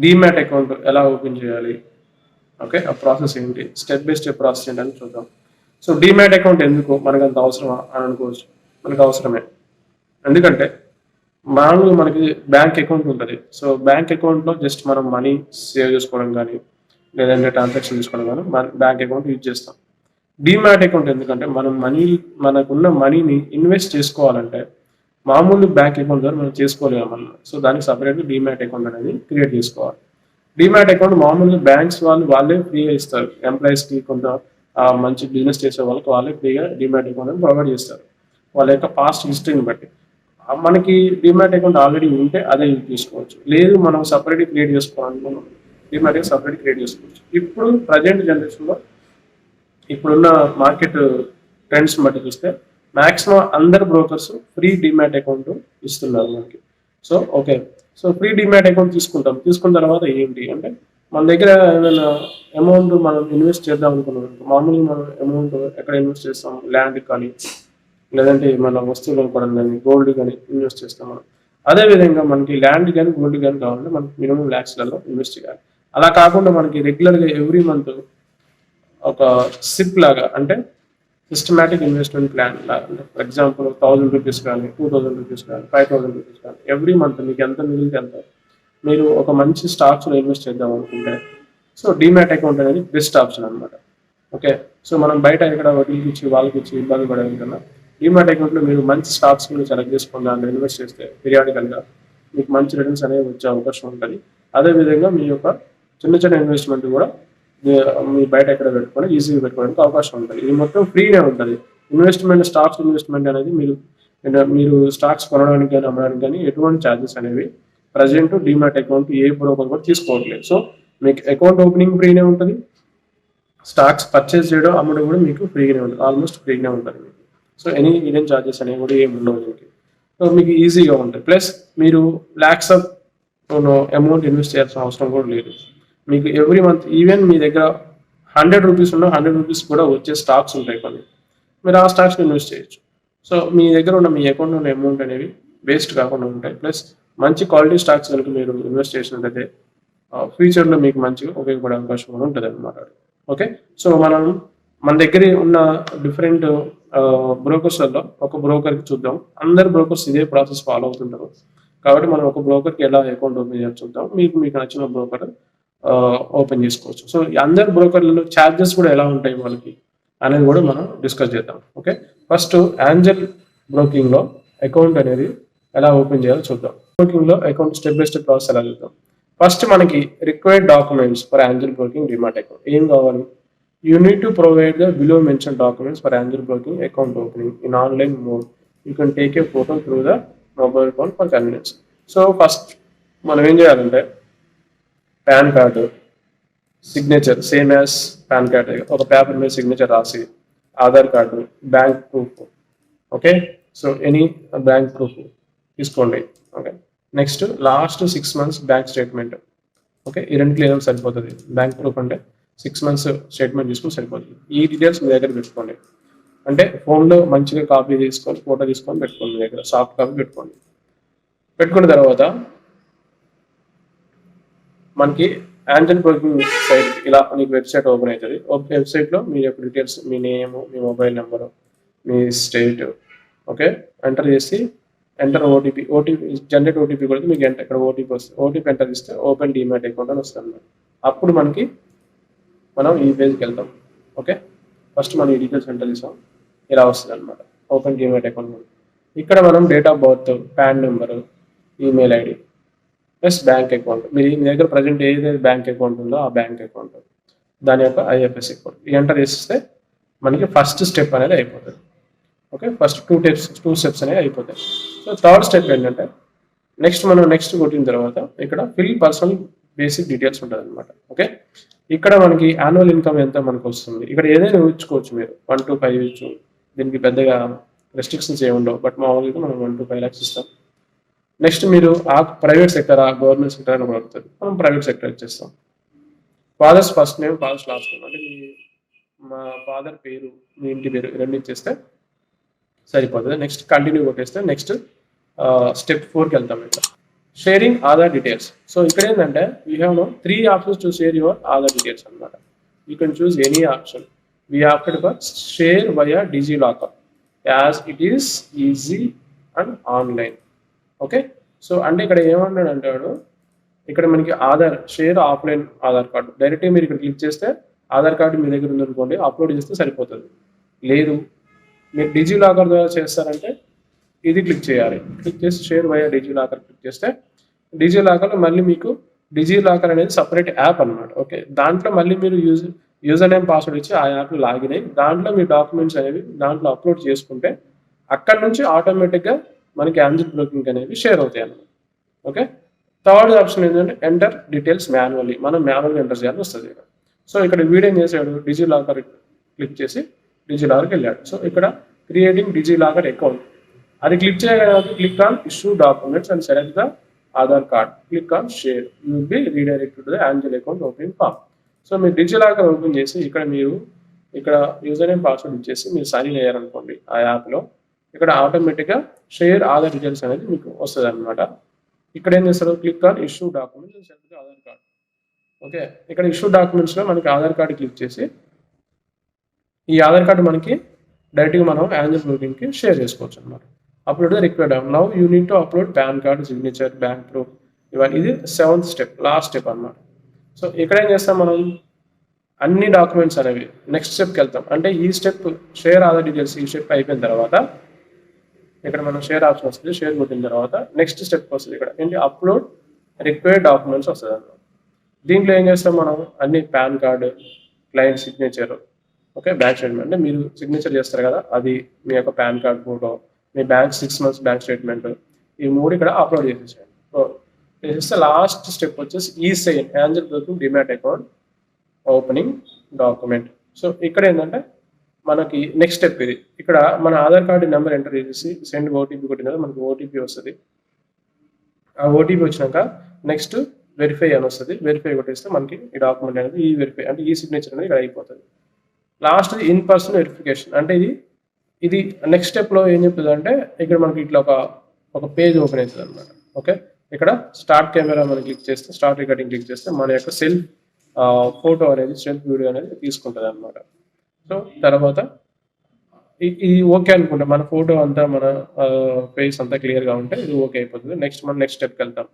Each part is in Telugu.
డీమ్యాట్ అకౌంట్ ఎలా ఓపెన్ చేయాలి, ఓకే, ఆ ప్రాసెస్ ఏంటి, స్టెప్ బై స్టెప్ ప్రాసెస్ ఏంటి అని చూద్దాం. సో డీమ్యాట్ అకౌంట్ ఎందుకు మనకు అంత అవసరమా అని అనుకోవచ్చు. మనకు అవసరమే. ఎందుకంటే మామూలుగా మనకి బ్యాంక్ అకౌంట్ ఉంటుంది. సో బ్యాంక్ అకౌంట్లో జస్ట్ మనం మనీ సేవ్ చేసుకోవడం కానీ లేదంటే ట్రాన్సాక్షన్ చేసుకోవడం కానీ మన బ్యాంక్ అకౌంట్ యూజ్ చేస్తాం. డీమ్యాట్ అకౌంట్ ఎందుకంటే మనం మనకున్న మనీని ఇన్వెస్ట్ చేసుకోవాలంటే మామూలు బ్యాంక్ అకౌంట్ ద్వారా మనం చేసుకోలేము అన్నమాట. సో దానికి సపరేట్గా డీమ్యాట్ అకౌంట్ అనేది క్రియేట్ చేసుకోవాలి. డీమ్యాట్ అకౌంట్ మామూలుగా బ్యాంక్స్ వాళ్ళే ఫ్రీగా ఇస్తారు. ఎంప్లాయీస్కి కొంత మంచి బిజినెస్ చేసే వాళ్ళకి వాళ్ళే ఫ్రీగా డీమ్యాట్ అకౌంట్ ప్రొవైడ్ చేస్తారు వాళ్ళ యొక్క పాస్ట్ హిస్టరీని బట్టి. మనకి డీమ్యాట్ అకౌంట్ ఆల్రెడీ ఉంటే అదే యూజ్ చేసుకోవచ్చు. లేదు మనం సపరేట్గా క్రియేట్ చేసుకోవాలనుకున్నాం, డీమ్యాట్ అకౌంట్ సపరేట్ క్రియేట్ చేసుకోవచ్చు. ఇప్పుడు ప్రజెంట్ జనరేషన్లో ఇప్పుడున్న మార్కెట్ ట్రెండ్స్ బట్టి చూస్తే మాక్సిమం అందరు బ్రోకర్స్ ఫ్రీ డీమ్యాట్ అకౌంట్ ఇస్తున్నారు మనకి. So okay, so free demat account తీసుకున్న తర్వాత ఏంటి అంటే మన దగ్గర ఏమైనా అమౌంట్ మనం ఇన్వెస్ట్ చేద్దాం అనుకున్నాం. మామూలుగా మనం అమౌంట్ ఎక్కడ ఇన్వెస్ట్ చేస్తాం, ల్యాండ్ కానీ లేదంటే మన వస్తువులు కొనుక్కోవడం కానీ గోల్డ్ కానీ ఇన్వెస్ట్ చేస్తాం మనం. అదేవిధంగా మనకి ల్యాండ్ కానీ గోల్డ్ కానీ కావాలంటే మనకి మినిమం ల్యాక్స్లలో ఇన్వెస్ట్ చేయాలి. అలా కాకుండా మనకి రెగ్యులర్గా ఎవ్రీ మంత్ ఒక సిప్ లాగా అంటే సిస్టమాటిక్ ఇన్వెస్ట్మెంట్ ప్లాన్ లాగా, అంటే ఫర్ ఎగ్జాంపుల్ 1000 రూపీస్ కానీ 2000 రూపీస్ కానీ 5000 రూపీస్ కానీ ఎవ్రీ మంత్ మీకు ఎంత మిగిలితే ఎంత మీరు ఒక మంచి స్టాక్స్లో ఇన్వెస్ట్ చేద్దాం అనుకుంటే సో డీమ్యాట్ అకౌంట్ అనేది బెస్ట్ ఆప్షన్ అనమాట. ఓకే, సో మనం బయట ఎక్కడ వడ్డీకి ఇచ్చి వాళ్ళకి ఇచ్చి ఇబ్బంది పడే కన్నా డీమ్యాట్ అకౌంట్లో మీరు మంచి స్టాక్స్ మీరు సెలెక్ట్ చేసుకుని దాంట్లో ఇన్వెస్ట్ చేస్తే పీరియాడికల్గా మీకు మంచి రిటర్న్స్ అనేవి వచ్చే అవకాశం ఉంటుంది. అదేవిధంగా మీ యొక్క చిన్న చిన్న ఇన్వెస్ట్మెంట్ కూడా మీ బయట ఎక్కడ పెట్టుకొని ఈజీగా పెట్టుకోవడానికి అవకాశం ఉంటుంది. ఇది మొత్తం ఫ్రీనే ఉంటుంది. స్టాక్స్ ఇన్వెస్ట్మెంట్ అనేది మీరు స్టాక్స్ కొనడానికి కానీ అమ్మడానికి కానీ ఎటువంటి ఛార్జెస్ అనేవి ప్రజెంట్ డీమ్యాట్ అకౌంట్ ఏ బ్రోకర్ కూడా తీసుకోవట్లేదు. సో మీకు అకౌంట్ ఓపెనింగ్ ఫ్రీనే ఉంటుంది, స్టాక్స్ పర్చేస్ చేయడం అమ్మడం కూడా మీకు ఫ్రీగానే ఉంటుంది, ఆల్మోస్ట్ ఫ్రీగానే ఉంటుంది మీకు. సో ఎనీ హిడెన్ ఛార్జెస్ అనేవి కూడా ఏమి ఉండవు మీకు. సో మీకు ఈజీగా ఉంటుంది. ప్లస్ మీరు ల్యాక్స్ ఆఫ్ అమౌంట్ ఇన్వెస్ట్ చేయాల్సిన అవసరం కూడా లేదు. మీకు ఎవ్రీ మంత్ ఈవెన్ మీ దగ్గర 100 రూపీస్ ఉన్న 100 రూపీస్ కూడా వచ్చే స్టాక్స్ ఉంటాయి కొన్ని, మీరు ఆ స్టాక్స్ని ఇన్వెస్ట్ చేయొచ్చు. సో మీ దగ్గర ఉన్న మీ అకౌంట్లో ఉన్న అమౌంట్ అనేవి వేస్ట్ కాకుండా ఉంటాయి. ప్లస్ మంచి క్వాలిటీ స్టాక్స్ కనుక మీరు ఇన్వెస్ట్ చేసినట్లయితే ఫ్యూచర్లో మీకు మంచిగా ఉపయోగపడే అవకాశం కూడా ఉంటుంది అన్నమాట. ఓకే, సో మన దగ్గర ఉన్న డిఫరెంట్ బ్రోకర్స్లలో ఒక బ్రోకర్కి చూద్దాం. అందరు బ్రోకర్స్ ఇదే ప్రాసెస్ ఫాలో అవుతుంటారు కాబట్టి మనం ఒక బ్రోకర్కి ఎలా అకౌంట్ ఓపెన్ చేయాలి చూద్దాం. మీకు నచ్చిన బ్రోకర్ ఓపెన్ చేసుకోవచ్చు. సో అందరు బ్రోకర్లలో ఛార్జెస్ కూడా ఎలా ఉంటాయి వాళ్ళకి అనేది కూడా మనం డిస్కస్ చేద్దాం. ఓకే, ఫస్ట్ యాంజల్ బ్రోకింగ్లో అకౌంట్ అనేది ఎలా ఓపెన్ చేయాలో చూద్దాం. బ్రోకింగ్లో account step by step process ఎలా చూద్దాం. ఫస్ట్ మనకి required documents for Angel broking demat account ఏం కావాలి. You need to provide the below mention documents for Angel broking account opening in online mode. You can take a photo through the mobile phone for convenience. So first మనం ఏం చేయాలంటే PAN card signature same as pan card ఒక పేపర్ మీద సిగ్నేచర్ రాసి, Aadhaar card, bank proof. Okay, so any bank proof తీసుకోండి. Okay, next last 6 months bank statement. Okay, ఈ రెండు క్లియర్ సరిపోతుంది. బ్యాంక్ ప్రూఫ్ అంటే 6 months స్టేట్మెంట్ తీసుకుని సరిపోతుంది. ఈ డీటెయిల్స్ మీ దగ్గర పెట్టుకోండి. అంటే ఫోన్లో మంచిగా కాపీ తీసుకొని ఫోటో తీసుకొని పెట్టుకోండి, మీ దగ్గర సాఫ్ట్ కాపీ పెట్టుకోండి. పెట్టుకున్న తర్వాత మనకి యాంజల్ బ్రోకింగ్ సైట్ ఇలా మీకు వెబ్సైట్ ఓపెన్ అవుతుంది. వెబ్సైట్లో మీ యొక్క డీటెయిల్స్, మీ నేమ్, మీ మొబైల్ నెంబరు, మీ స్టేట్, ఓకే, ఎంటర్ చేసి ఎంటర్ ఓటీపీ జనరేట్ ఓటీపీ కొడితే మీకు ఇక్కడ ఓటీపీ వస్తుంది. ఓటీపీ ఎంటర్ చేస్తే ఓపెన్ డీమ్యాట్ అకౌంట్ అని వస్తుంది. అప్పుడు మనం ఈ పేజ్కి వెళ్తాం. ఓకే, ఫస్ట్ మనం ఈ డీటెయిల్స్ ఎంటర్ చేసాం, ఇలా వస్తుంది అనమాట ఓపెన్ డీమ్యాట్ అకౌంట్. ఇక్కడ మనం date of birth, PAN number, email ID plus bank account, మీ దగ్గర ప్రజెంట్ ఏదైతే బ్యాంక్ అకౌంట్ ఉందో ఆ బ్యాంక్ అకౌంట్ దాని యొక్క ఐఎఫ్ఎస్సి కోడ్ ఎంటర్ చేస్తే మనకి ఫస్ట్ స్టెప్ అనేది అయిపోతుంది. ఓకే, ఫస్ట్ టూ స్టెప్స్ అనేవి అయిపోతాయి. సో థర్డ్ స్టెప్ ఏంటంటే నెక్స్ట్ కొట్టిన తర్వాత ఇక్కడ ఫిల్ పర్సనల్ బేసిక్ డీటెయిల్స్ ఉంటుంది అనమాట. ఓకే, ఇక్కడ మనకి యాన్యువల్ ఇన్కమ్ ఎంత మనకు వస్తుంది, ఇక్కడ ఏదైనా ఊహించుకోవచ్చు మీరు. 1 to 5 ఇచ్చు, దీనికి పెద్దగా రెస్ట్రిక్షన్స్ ఏమి ఉండవు. బట్ మామూలుగా మనం 1 to 5 lakhs ఇస్తాం. నెక్స్ట్ మీరు ఆ ప్రైవేట్ సెక్టరా గవర్నమెంట్ సెక్టర్ అని పడుతుంది, మనం ప్రైవేట్ సెక్టర్ ఇచ్చేస్తాం. Father's first name, father's last name, అంటే మా ఫాదర్ పేరు, మీ ఇంటి పేరు రెండు ఇచ్చేస్తే సరిపోతుంది. నెక్స్ట్ కంటిన్యూ కొట్టేస్తే నెక్స్ట్ స్టెప్ 4కి వెళ్తాం. ఇట్లా షేరింగ్ ఆధార్ డీటెయిల్స్. సో ఇక్కడ ఏంటంటే we have no 3 options to share your Aadhaar details అనమాట. You can choose any option. We opted for share via DigiLocker as it is easy and online. Okay, so అంటే ఇక్కడ ఏమన్నాడు అంటాడు, ఇక్కడ మనకి Aadhaar share offline Aadhaar card డైరెక్ట్గా మీరు ఇక్కడ క్లిక్ చేస్తే ఆధార్ కార్డు మీ దగ్గర ఉందనుకోండి, అప్లోడ్ చేస్తే సరిపోతుంది. లేదు మీరు డిజీ లాకర్ ద్వారా చేస్తారంటే ఇది క్లిక్ చేయాలి. క్లిక్ చేసి share via DigiLocker click చేస్తే డిజీ లాకర్లో మళ్ళీ మీకు డిజీ లాకర్ అనేది సపరేట్ యాప్ అనమాట. ఓకే, దాంట్లో మళ్ళీ మీరు యూజర్ నేమ్ పాస్వర్డ్ ఇచ్చి ఆ యాప్లో లాగిన్ అయ్యి దాంట్లో మీ డాక్యుమెంట్స్ అనేవి దాంట్లో అప్లోడ్ చేసుకుంటే అక్కడ నుంచి ఆటోమేటిక్గా మనకి యాంజిల్ బ్రోకింగ్ అనేవి షేర్ అవుతాయి అన్నమాట. ఓకే, థర్డ్ ఆప్షన్ ఏంటంటే ఎంటర్ డీటెయిల్స్ మాన్యువల్లీ, మనం మాన్యువల్గా ఎంటర్ చేయాల్సి వస్తుంది. సో ఇక్కడ వీడియో ఏం చేశాడు, డిజీ లాకర్ క్లిక్ చేసి డిజీ లాకర్కి వెళ్ళాడు. సో ఇక్కడ క్రియేటింగ్ డిజీ లాకర్ అకౌంట్ అది క్లిక్ చేయగానే click on issue documents and select the Aadhaar card, click on share, you will be redirected to the Angel account opening form. So మీరు డిజీ లాకర్ ఓపెన్ చేసి ఇక్కడ యూజర్ నేమ్ పాస్వర్డ్ ఇచ్చేసి మీరు సైన్ ఇన్ అయ్యారనుకోండి ఆ యాప్లో, ఇక్కడ ఆటోమేటిక్గా షేర్ ఆధార్ డీటెయిల్స్ అనేది మీకు వస్తుంది అనమాట. ఇక్కడ ఏం చేస్తారు, click on issue documents and select the Aadhaar card. Okay, ఇక్కడ ఇష్యూ డాక్యుమెంట్స్లో మనకి ఆధార్ కార్డు క్లిక్ చేసి ఈ ఆధార్ కార్డు మనకి డైరెక్ట్గా మనం యాంజిల్ బ్రోకింగ్కి షేర్ చేసుకోవచ్చు అనమాట. Upload required now you need to upload pan card, signature, bank proof, ఇవన్నీ. ఇది 7th స్టెప్, లాస్ట్ స్టెప్ అనమాట. సో ఇక్కడ ఏం చేస్తాం, మనం అన్ని డాక్యుమెంట్స్ అనేవి నెక్స్ట్ స్టెప్కి వెళ్తాం. అంటే ఈ స్టెప్ షేర్ ఆధార్ డీటెయిల్స్ ఈ స్టెప్ అయిపోయిన తర్వాత ఇక్కడ మనం షేర్ ఆప్షన్ వస్తుంది, షేర్ కొట్టిన తర్వాత నెక్స్ట్ స్టెప్ వస్తుంది. ఇక్కడ ఏంటి, అప్లోడ్ రిక్వైర్డ్ డాక్యుమెంట్స్ వస్తుంది అనమాట. దీంట్లో ఏం చేస్తాం, మనం అన్ని pan card, client signature, okay, bank statement అంటే మీరు సిగ్నేచర్ చేస్తారు కదా అది, మీ యొక్క పాన్ కార్డ్ ఫోటో, మీ బ్యాంక్ 6 months బ్యాంక్ స్టేట్మెంట్, ఈ 3 ఇక్కడ అప్లోడ్ చేసేసాను. సో చేసేస్తే లాస్ట్ స్టెప్ వచ్చేసి ఈ sign Angel broking demat account opening document. So ఇక్కడ ఏంటంటే మనకి నెక్స్ట్ స్టెప్ ఇది. ఇక్కడ మన ఆధార్ కార్డు నెంబర్ ఎంటర్ చేసేసి సెండ్ ఓటీపీ కొట్టిన తర్వాత మనకి ఓటీపీ వస్తుంది. ఆ ఓటీపీ వచ్చినాక నెక్స్ట్ వెరిఫై అని వస్తుంది. వెరిఫై కొట్టేస్తే మనకి ఈ డాక్యుమెంట్ అనేది ఈ వెరిఫై అంటే ఈ సిగ్నేచర్ అనేది ఇక్కడ అయిపోతుంది. లాస్ట్ ఇన్ పర్సన్ వెరిఫికేషన్ అంటే ఇది నెక్స్ట్ స్టెప్లో ఏం చెప్తుంది అంటే ఇక్కడ మనకి ఇట్లా ఒక పేజ్ ఓపెన్ అవుతుంది అనమాట. ఓకే, ఇక్కడ స్టార్ట్ కెమెరా మనం క్లిక్ చేస్తే, స్టార్ట్ రికార్డింగ్ క్లిక్ చేస్తే మన యొక్క సెల్ఫ్ ఫోటో అనేది, సెల్ఫ్ వీడియో అనేది తీసుకుంటుంది అనమాట. సో తర్వాత ఇది ఓకే అనుకుంటే మన ఫోటో అంతా, మన ఫేస్ అంతా క్లియర్గా ఉంటే ఇది ఓకే అయిపోతుంది. నెక్స్ట్ స్టెప్కి వెళ్తాం.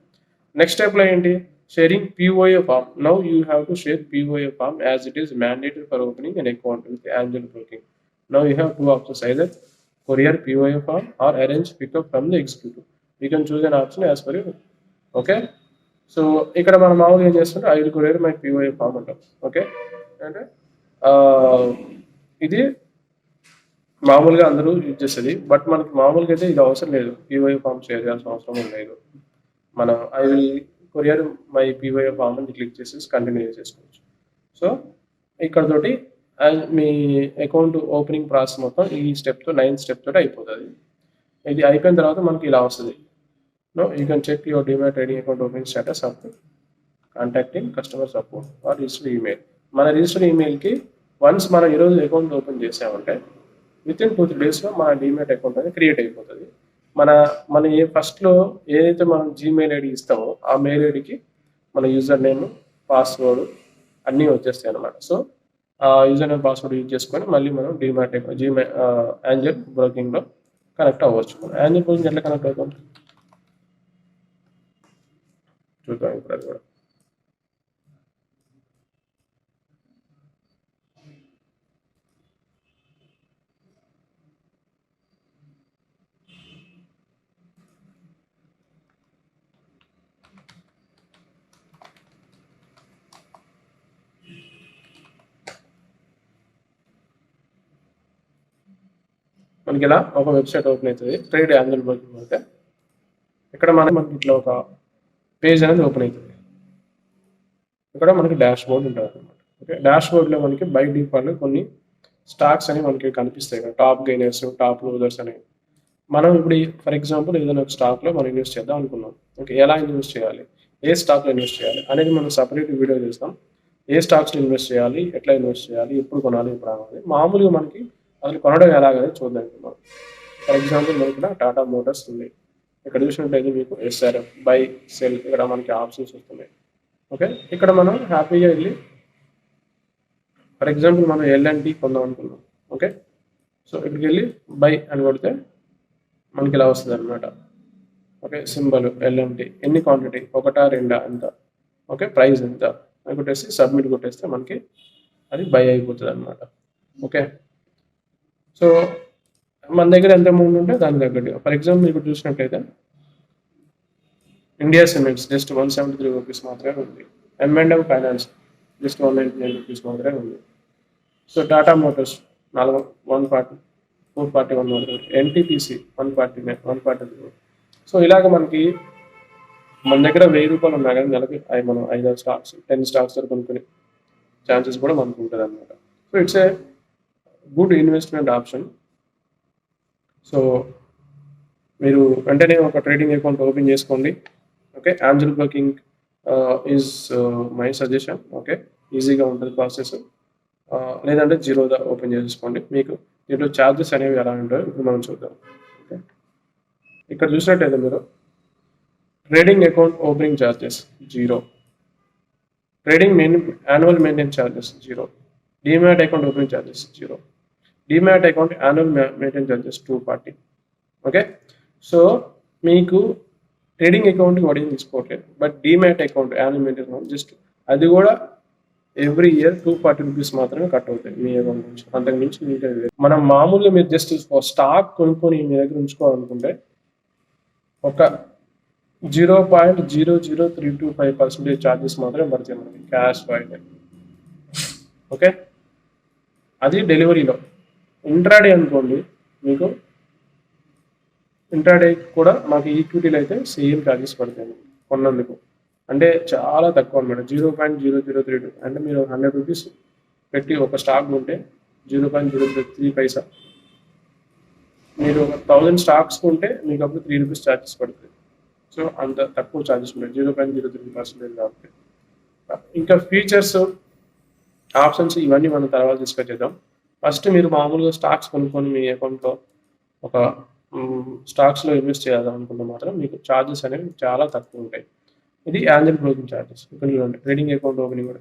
నెక్స్ట్ స్టెప్లో ఏంటి, sharing POA form. Now you have to share POA form as it is mandated for opening an account with Angel Broking. Now you have 2 options, either courier POA form or arrange pickup from the executive. You can choose an option as per you. Okay, so ఇక్కడ మనం మామూలుగా ఏం చేస్తుంటే I will courier my POA form అంటాం. ఓకే, అంటే ఇది మామూలుగా అందరూ యూజ్ చేస్తుంది, బట్ మనకి మామూలుగా అయితే ఇది అవసరం లేదు, POA ఫామ్ షేర్ చేయాల్సిన అవసరం లేదు. మనం I will courier my POA form అని క్లిక్ చేసేసి కంటిన్యూ చేసేసుకోవచ్చు. సో ఇక్కడ తోటి మీ అకౌంట్ ఓపెనింగ్ ప్రాసెస్ మొత్తం ఈ స్టెప్తో 9th స్టెప్ తోటి అయిపోతుంది. ఇది అయిపోయిన తర్వాత మనకి ఇలా వస్తుంది. Now you can check your demat trading account opening status of contacting customer support or registered email. మన రిజిస్టర్డ్ ఈమెయిల్కి వన్స్ మనం ఈరోజు అకౌంట్ ఓపెన్ చేసామంటే వితిన్ 2-3 daysలో మన డిమాట్ అకౌంట్ అనేది క్రియేట్ అయిపోతుంది. మన ఫస్ట్లో ఏదైతే మనం జీమెయిల్ ఐడి ఇస్తామో ఆ మెయిల్ ఐడికి మన యూజర్ నేమ్, పాస్వర్డ్ అన్నీ వచ్చేస్తాయి అన్నమాట. సో ఆ యూజర్ నేమ్, పాస్వర్డ్ యూజ్ చేసుకొని మళ్ళీ మనం డిమాట్ యాంజిల్ బ్రోకింగ్లో కనెక్ట్ అవ్వచ్చు. యాంజిల్ బ్రోకింగ్ ఎట్లా కనెక్ట్ అవుతాం చూద్దాం ఇప్పుడు అది కూడా. మనకి ఇలా ఒక వెబ్సైట్ ఓపెన్ అవుతుంది, ట్రేడ్ యాంజిల్ బ్రోకింగ్ అయితే. ఇక్కడ మనకి ఇట్లా ఒక పేజ్ అనేది ఓపెన్ అవుతుంది. ఇక్కడ మనకి డాష్ బోర్డ్ ఉంటుంది అనమాట. ఓకే, డాష్ బోర్డ్లో మనకి బై డిఫాల్ట్ కొన్ని స్టాక్స్ అని మనకి కనిపిస్తాయి కదా, టాప్ గెయినర్స్, టాప్ లూజర్స్ అని. మనం ఇప్పుడు ఫర్ ఎగ్జాంపుల్ ఏదైనా ఒక స్టాక్లో మనం ఇన్వెస్ట్ చేద్దాం అనుకున్నాం. ఓకే, ఎలా ఇన్వెస్ట్ చేయాలి, ఏ స్టాక్లో ఇన్వెస్ట్ చేయాలి అనేది మనం సపరేట్ వీడియో చేస్తాం. ఏ స్టాక్స్లో ఇన్వెస్ట్ చేయాలి, ఎట్లా ఇన్వెస్ట్ చేయాలి, ఎప్పుడు కొనాలి, ఎప్పుడు రావాలి, మామూలుగా మనకి అసలు కొనడం ఎలాగనేది చూద్దాం. ఫర్ ఎగ్జాంపుల్ మనకి టాటా మోటార్స్ ఉంది. ఇక్కడ చూసినట్లయితే మీకు ఎస్ఆర్ఎఫ్ బై సెల్ ఇక్కడ మనకి ఆప్షన్స్ వస్తున్నాయి. ఓకే, ఇక్కడ మనం హ్యాపీగా వెళ్ళి ఫర్ ఎగ్జాంపుల్ మనం ఎల్ఎన్టీ కొందాం అనుకున్నాం. ఓకే, సో ఇక్కడికి వెళ్ళి బై అని కొడితే మనకి ఇలా వస్తుంది అనమాట. ఓకే, సింబల్ ఎల్ఎన్టీ, ఎన్ని క్వాంటిటీ, ఒకటా రెండా ఎంత, ఓకే, ప్రైస్ ఎంత అని కొట్టేసి సబ్మిట్ కొట్టేస్తే మనకి అది బై అయిపోతుంది అనమాట. ఓకే, సో మన దగ్గర ఎంత అమౌంట్ ఉంటే దాని తగ్గట్టు ఫర్ ఎగ్జాంపుల్ ఇప్పుడు చూసినట్లయితే ఇండియా సిమెంట్స్ జస్ట్ 173 రూపీస్ మాత్రమే ఉంది. M&M ఫైనాన్స్ జస్ట్ 199 రూపీస్ మాత్రమే ఉంది. సో టాటా మోటార్స్ 441 మాత్రమే, ఎన్టీపీసీ 149 సో ఇలాగ మనకి మన దగ్గర 1000 రూపాయలు ఉన్నా కానీ నెలకి మనం 5 స్టాక్స్ 10 స్టాక్స్ వరకు కొనుక్కునే ఛాన్సెస్ కూడా మనకు ఉంటుంది అనమాట. So it's a good investment option. So మీరు వెంటనే ఒక ట్రేడింగ్ అకౌంట్ ఓపెన్ చేసుకోండి. Okay, angel broking is my suggestion. Okay, ఈజీగా ఉంటుంది ప్రాసెస్. లేదంటే జీరోదా ఓపెన్ చేసుకోండి. మీకు దీంట్లో ఛార్జెస్ అనేవి ఎలా ఉంటాయో ఇప్పుడు మనం చూద్దాం. ఓకే, ఇక్కడ చూసినట్టయితే మీరు trading account opening charges 0, trading annual maintenance charges 0, demat account opening charges 0, demat account annual maintenance charges 240. Okay, so మీకు ట్రేడింగ్ అకౌంట్కి వడ్డీ తీసుకోవట్లేదు, but demat account annual maintenance just అది కూడా ఎవ్రీ ఇయర్ 240 రూపీస్ మాత్రమే కట్ అవుతాయి మీ అకౌంట్ నుంచి. అంతకు మించి మీకు మనం మామూలుగా మీరు జస్ట్ స్టాక్ కొనుక్కొని మీ దగ్గర ఉంచుకోవాలనుకుంటే ఒక 0.00325% ఛార్జెస్ మాత్రమే పడతాయి మనకి క్యాష్ వైట్. ఓకే, అది డెలివరీలో. ఇంట్రాడే అనుకోండి, మీకు ఇంట్రాడే కూడా మాకు ఈక్విటీలో అయితే సేమ్ ఛార్జెస్ పడతాయి కొన్నందుకు, అంటే చాలా తక్కువ అనమాట. 0.0032 అంటే మీరు 100 రూపీస్ పెట్టి ఒక స్టాక్ ఉంటే 0.003 పైసా, మీరు 1000 స్టాక్స్ ఉంటే మీకు అప్పుడు 3 రూపీస్ ఛార్జెస్ పడుతుంది. సో అంత తక్కువ ఛార్జెస్ ఉంటాయి 0.03% కాబట్టి. ఇంకా ఫీచర్స్, ఆప్షన్స్ ఇవన్నీ మనం తర్వాత డిస్కస్ చేద్దాం. ఫస్ట్ మీరు మామూలుగా స్టాక్స్ కొనుక్కొని మీ అకౌంట్లో ఒక స్టాక్స్లో ఇన్వెస్ట్ చేయాలనుకుంటే మాత్రం మీకు ఛార్జెస్ అనేవి చాలా తక్కువ ఉంటాయి. ఇది యాంజల్ బ్రోకింగ్ ఛార్జెస్. ఇక్కడ చూడండి, ట్రేడింగ్ అకౌంట్ ఓపెనింగ్ కూడా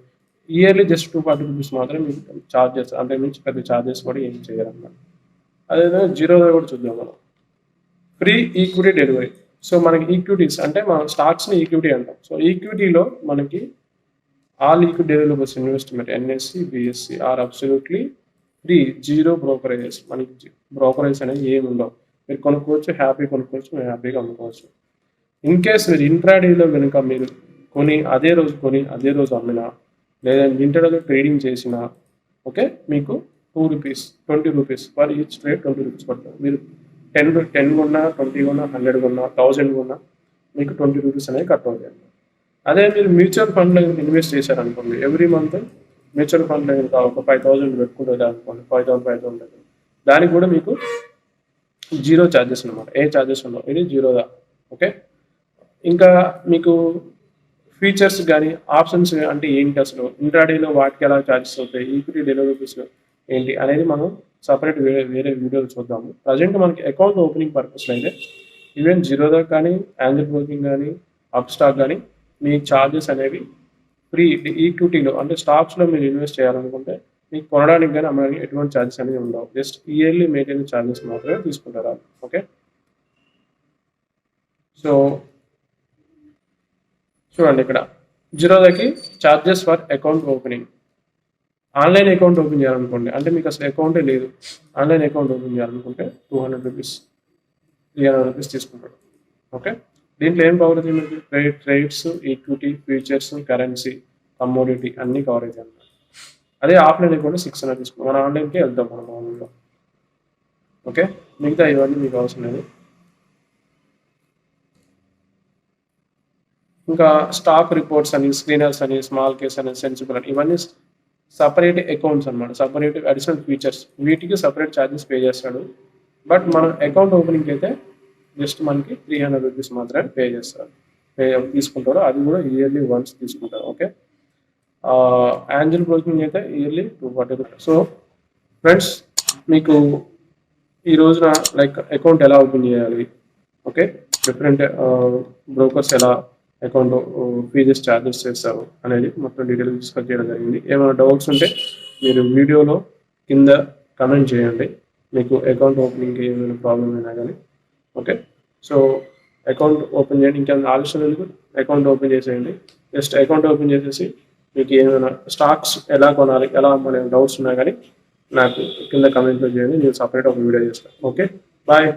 ఇయర్లీ జస్ట్ 240 రూపీస్ మాత్రం మీకు ఛార్జెస్, అంటే మించి పెద్ద ఛార్జెస్ కూడా ఏం చేయాలన్నమాట. అదేవిధంగా జీరోలో కూడా చూద్దాం మనం. Free equity delivery. సో మనకి ఈక్విటీస్ అంటే మనం స్టాక్స్ని ఈక్విటీ అంటాం. సో ఈక్విటీలో మనకి all equity developers investment NSE BSE are absolutely free, zero brokerages. మనకి బ్రోకరేజ్ అనేది ఏమి ఉండవు. మీరు కొనుక్కోవచ్చు, కొనుక్కోవచ్చు, మీరు హ్యాపీగా అమ్ముకోవచ్చు. ఇన్ కేస్ మీరు ఇంట్రాడేలో కనుక మీరు అదే రోజు అమ్మినా, లేదా ఇంటర్డేలో ట్రేడింగ్ చేసినా, ఓకే, మీకు 20 rupees for each trade 20 rupees పడుతుంది. మీరు 10 కొన్నా, 20 కొన్నా, 100 కొన్నా, 1000 కొన్నా మీకు 20 రూపీస్ అనేది కట్ అవుతాయి. అదే మీరు మ్యూచువల్ ఫండ్లో ఇన్వెస్ట్ చేశారనుకోండి, ఎవ్రీ మంత్ మ్యూచువల్ ఫండ్లో కనుక ఒక 5000 పెట్టుకుంటుంది అనుకోండి, 5,000 దానికి కూడా మీకు జీరో ఛార్జెస్ అనమాట, ఏ ఛార్జెస్ ఉండవు. ఇది జీరోదా. ఓకే, ఇంకా మీకు ఫీచర్స్ కానీ ఆప్షన్స్ అంటే ఏంటి, అసలు ఇంట్రాడేలో వాటికి ఎలా ఛార్జెస్ అవుతాయి, ఈక్విటీ డెలివరీస్ ఏంటి అనేది మనం సపరేట్ వేరే వీడియోలు చూద్దాము. ప్రజెంట్ మనకి అకౌంట్ ఓపెనింగ్ పర్పస్లో అయితే ఈవెన్ జీరోదా కానీ, యాంజల్ బ్రోకింగ్ కానీ, అప్ స్టాక్ కానీ మీ ఛార్జెస్ అనేవి ఫ్రీ. ఈక్విటీలో అంటే స్టాక్స్లో మీరు ఇన్వెస్ట్ చేయాలనుకుంటే మీకు కొనడానికి కానీ అమ్మడానికి ఎటువంటి ఛార్జెస్ అనేవి ఉండవు. జస్ట్ ఇయర్లీ మెయింటెనెన్స్ ఛార్జెస్ మాత్రమే తీసుకుంటారు. ఓకే, సో చూడండి ఇక్కడ జీరోదాకి charges for account opening. Online account open చేయాలనుకోండి, అంటే మీకు అసలు అకౌంటే లేదు, ఆన్లైన్ అకౌంట్ ఓపెన్ చేయాలనుకుంటే 200 రూపీస్ 300 రూపీస్ తీసుకుంటాడు. ఓకే, దీంట్లో ఏం కవర్ అవుతుంది మీకు? Trades, equity, futures, currency, commodity అన్నీ కవర్ అవుతాయి అన్నమాట. అదే ఆఫ్లైన్ అకౌంట్ 600 తీసుకుంటాం. మన ఆన్లైన్కి వెళ్తాం మనం మామూలుగా. ఓకే, మిగతా ఇవన్నీ మీకు అవసరం లేదు. ఇంకా స్టాక్ రిపోర్ట్స్ అని, స్క్రీనర్స్ అని, స్మాల్ కేస్ అని, సెన్సిబుల్ అని, ఇవన్నీ సపరేట్ అకౌంట్స్ అనమాట, సపరేట్ అడిషనల్ ఫీచర్స్. వీటికి సపరేట్ ఛార్జెస్ పే చేస్తాడు. బట్ మనం అకౌంట్ ఓపెనింగ్కి అయితే జస్ట్ మనకి 300 రూపీస్ మాత్రమే పే తీసుకుంటారు. అది కూడా ఇయర్లీ వన్స్ తీసుకుంటారు. ఓకే, యాంజల్ బ్రోకింగ్ అయితే ఇయర్లీ 240 రూపీస్. సో ఫ్రెండ్స్, మీకు ఈ రోజున లైక్ అకౌంట్ ఎలా ఓపెన్ చేయాలి, ఓకే, డిఫరెంట్ బ్రోకర్స్ ఎలా అకౌంట్ ఫీజెస్ ఛార్జెస్ చేస్తారు అనేది మొత్తం డీటెయిల్ డిస్కస్ చేయడం జరిగింది. ఏమైనా డౌట్స్ ఉంటే మీరు వీడియోలో కింద కమెంట్ చేయండి, మీకు అకౌంట్ ఓపెనింగ్కి ఏమైనా ప్రాబ్లం అయినా కానీ. ఓకే, సో అకౌంట్ ఓపెన్ చేయండి, ఇంకా ఆలస్యం ఎందుకు, అకౌంట్ ఓపెన్ చేసేయండి. జస్ట్ అకౌంట్ ఓపెన్ చేసేసి మీకు ఏమైనా స్టాక్స్ ఎలా కొనాలి ఎలా అమ్మాలి డౌట్స్ ఉన్నా కానీ నాకు కింద కమెంట్లో చేయండి, నేను సపరేట్ ఒక వీడియో చేస్తాను. Okay, bye.